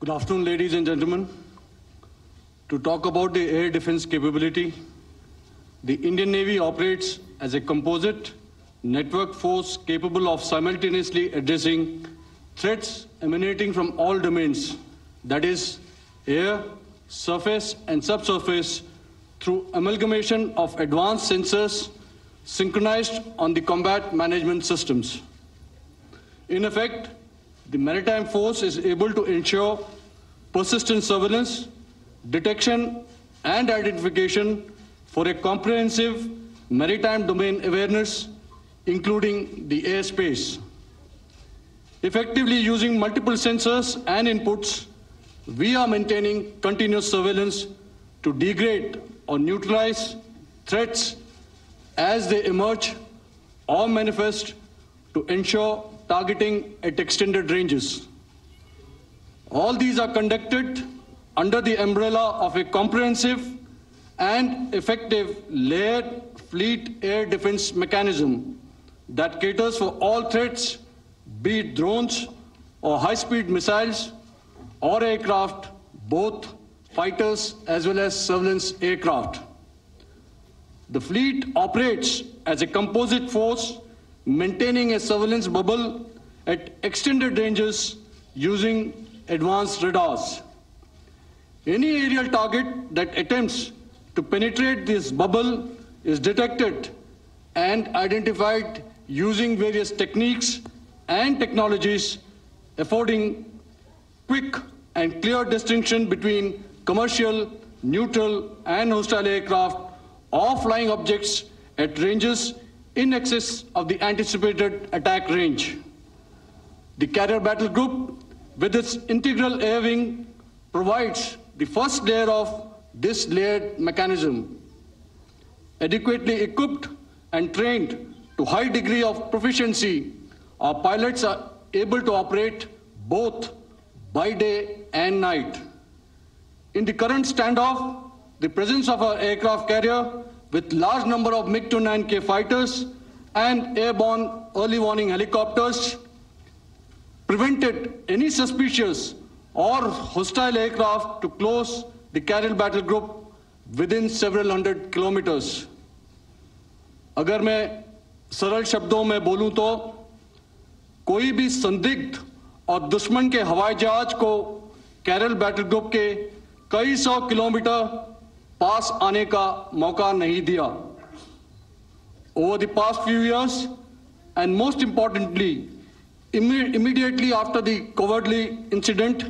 Good afternoon, ladies and gentlemen. To talk about the air defense capability, the Indian Navy operates as a composite network force capable of simultaneously addressing threats emanating from all domains, that is, air, surface, and subsurface, through amalgamation of advanced sensors synchronized on the combat management systems. In effect, the maritime force is able to ensure persistent surveillance, detection, and identification for a comprehensive maritime domain awareness, including the airspace. Effectively using multiple sensors and inputs, we are maintaining continuous surveillance to degrade or neutralize threats as they emerge or manifest, to ensure targeting at extended ranges. All these are conducted under the umbrella of a comprehensive and effective layered fleet air defense mechanism that caters for all threats, be it drones or high-speed missiles or aircraft, both fighters as well as surveillance aircraft. The fleet operates as a composite force, maintaining a surveillance bubble at extended ranges using advanced radars. Any aerial target that attempts to penetrate this bubble is detected and identified using various techniques and technologies, affording quick and clear distinction between commercial, neutral, and hostile aircraft or flying objects at ranges in excess of the anticipated attack range. The Carrier Battle Group, with its integral air wing, provides the first layer of this layered mechanism. Adequately equipped and trained to high degree of proficiency, our pilots are able to operate both by day and night. In the current standoff, the presence of our aircraft carrier with large number of MiG-29K fighters and airborne early warning helicopters prevented any suspicious or hostile aircraft to close the Carrier Battle Group within several hundred kilometers. अगर मैं सरल शब्दों में बोलूं तो कोई भी संदिग्ध और दुश्मन के हवाई जहाज को कैरल बैटल ग्रुप के कई सौ किलोमीटर पास आने का मौका नहीं दिया. Over the past few years, and most importantly, immediately after the cowardly incident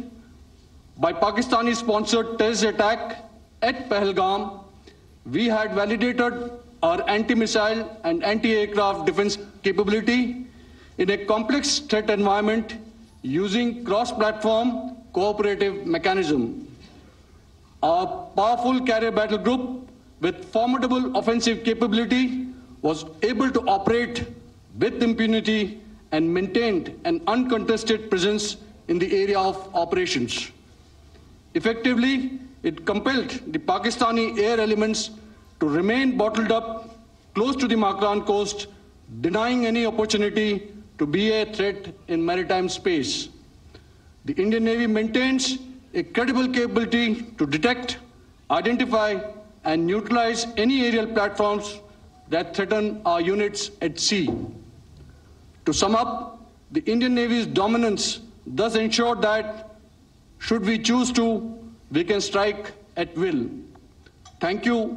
by Pakistani-sponsored terrorist attack at Pahalgam, we had validated our anti-missile and anti-aircraft defense capability in a complex threat environment using cross-platform cooperative mechanism. Our powerful Carrier Battle Group with formidable offensive capability was able to operate with impunity and maintained an uncontested presence in the area of operations. Effectively, it compelled the Pakistani air elements to remain bottled up close to the Makran coast, denying any opportunity to be a threat in maritime space. The Indian Navy maintains a credible capability to detect, identify, and neutralize any aerial platforms that threaten our units at sea. To sum up, the Indian Navy's dominance thus ensured that, should we choose to, we can strike at will. Thank you.